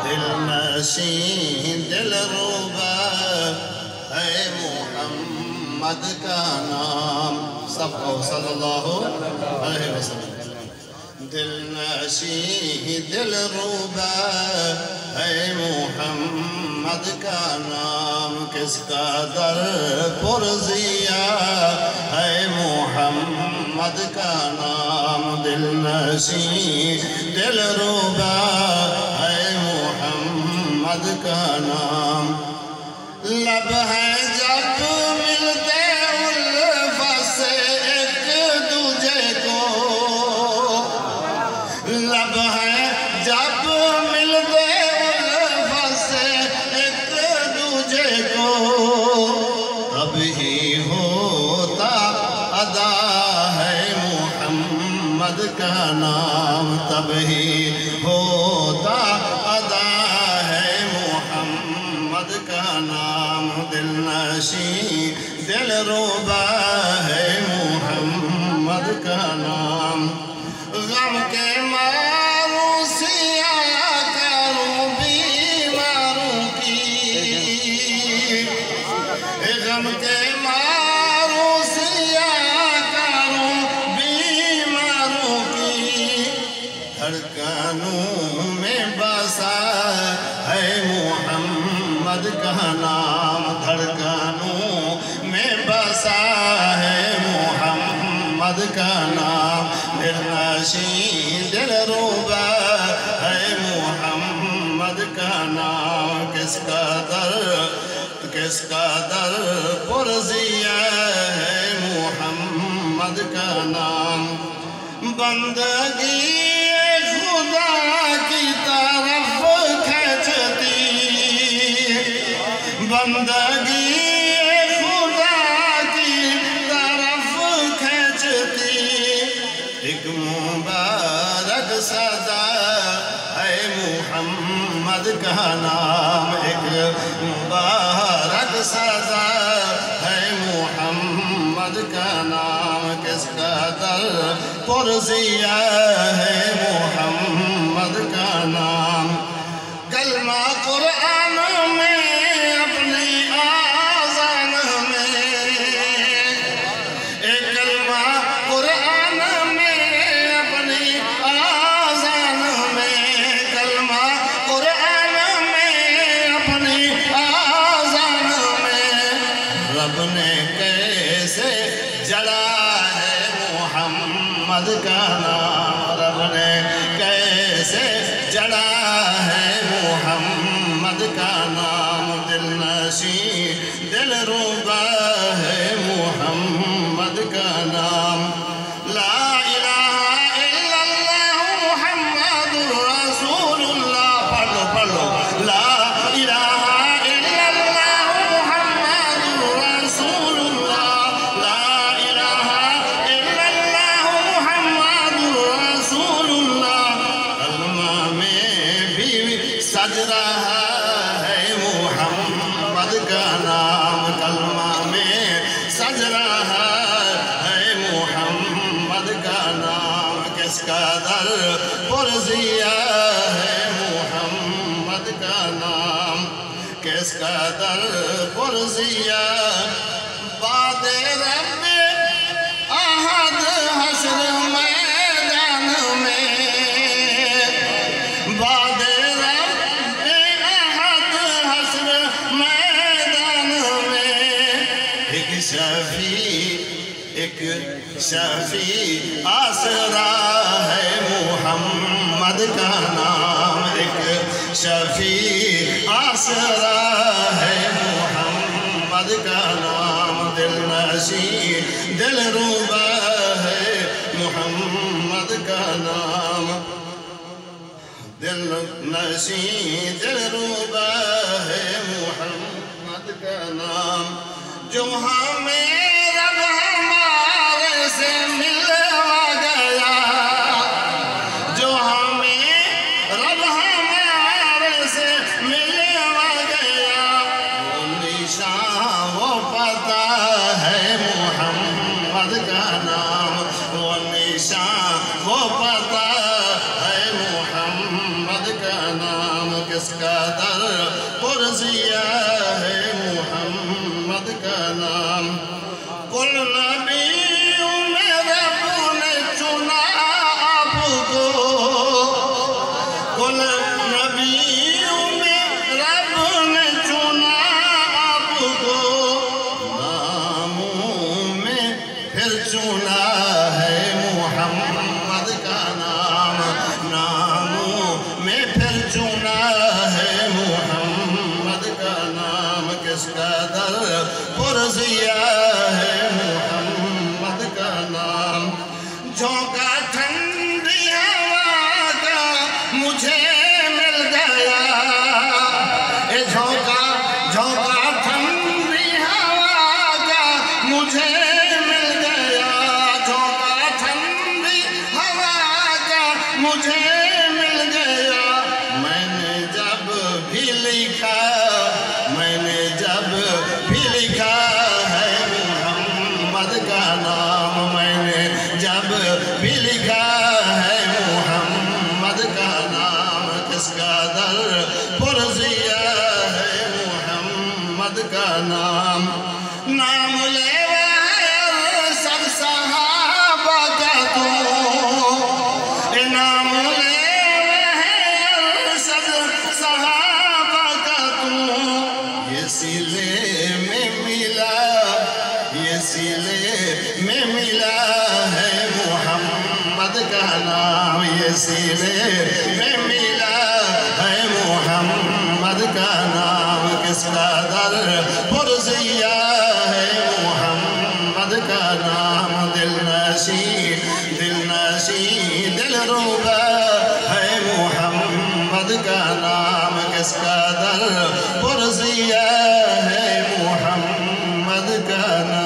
دل نشین دل روبہ ہے محمد کا نام سب کو صلی اللہ علیہ وسلم دل نشین دل روبہ ہے محمد کا نام کس کا در پرزیا ہے محمد کا نام دل نشین دل روبہ ہے محمد کا نام لب ہے جب ملتے الفت سے ایک دوجے کو لب ہے جب ملتے الفت سے ایک دوجے کو تب ہی ہوتا ادا ہے محمد کا نام تب ہی ہوتا ادا ہے محمد کا نام دل نشین دل روبہ ہے محمد کا نام غم کے ماروں سیاہ کروں بیماروں کی غم کے ماروں سیاہ کروں بیماروں کی دھڑکنوں میں بسا ہے محمد کا نام دھڑکنوں میں بسا ہے محمد کا نام دل نشین دل روبہ ہے محمد کا نام کس کا در پرزیا ہے محمد کا نام بندگی خدا کی طرف کھینچتی بندگی خدا کی طرف کھینچتی ایک مبارک صدا ہے محمد کا نام ایک مبارک صدا ہے محمد کا نام کس کا در پرزیا ہے محمد کا نام کلمہ قرآن میں اپنی آذان میں ایک کلمہ قرآن میں اپنی آذان میں کلمہ قرآن میں اپنی آذان میں رب نے کیسے جلا ہے محمد کا نام رب نے کیسے جلا ہے محمد کا نام دل نشین دل روبہ ہے محمد کا نام لا الہ الا اللہ محمد رسول اللہ پڑھو لا الہ الا اللہ محمد رسول اللہ لا الہ الا اللہ محمد رسول اللہ کلمہ میں بھی سج رہا ہے محمد کا نام کلمہ میں سج رہا ہے محمد کا نام کس کا در پرزیا ہے محمد کا نام کس کا در پرزیا باد رب احد حشر میدان میں باد رب احد حشر میدان میں ایک شفیع آسرا ہے محمد کا نام ایک شفیع آسرا ہے محمد کا نام دل نشین دل روبہ ہے محمد کا نام دل نشین دل روبہ ہے محمد کا نام جو ہمیں رب ہمارے سے ملوا گیا جو ہمیں رب ہمارے سے ملوا گیا وہ نشان وہ پتہ ہے محمد کا نام وہ نشان وہ پتہ ہے محمد کس قدر پرزیہ ہے محمد کا نام کل نبیوں میں رب نے چنا آپ کو کل نبیوں میں رب نے چنا آپ کو ناموں میں پھر چنا ہے محمد کا نام ناموں میں پھر چنا ہے محمد کا نام کس قدر پرزیہ ہے محمد کا نام جھونکا ٹھنڈی ہوا کا مجھے مل گیا جھونکا ٹھنڈی ہوا کا مجھے مل گیا جھونکا ٹھنڈی ہوا کا مجھے مل گیا میں نے جب بھی لکھا ہے محمد کا نام میں نے جب بھی لکھا ہے محمد کا نام کس قدر پرزیہ ہے محمد کا نام نام لیوا ہے سب صحابہ کا تو نام لیوا ہے سب صحابہ کا تو یہ سلے میں ملا ہے محمد کا نام یہ سلے میں ملا ہے محمد کا نام کس قدر پرزیہ ہے محمد کا نام دل نشین دل روبہ ہے محمد کا نام کس قدر پرزیہ ہے محمد کا نام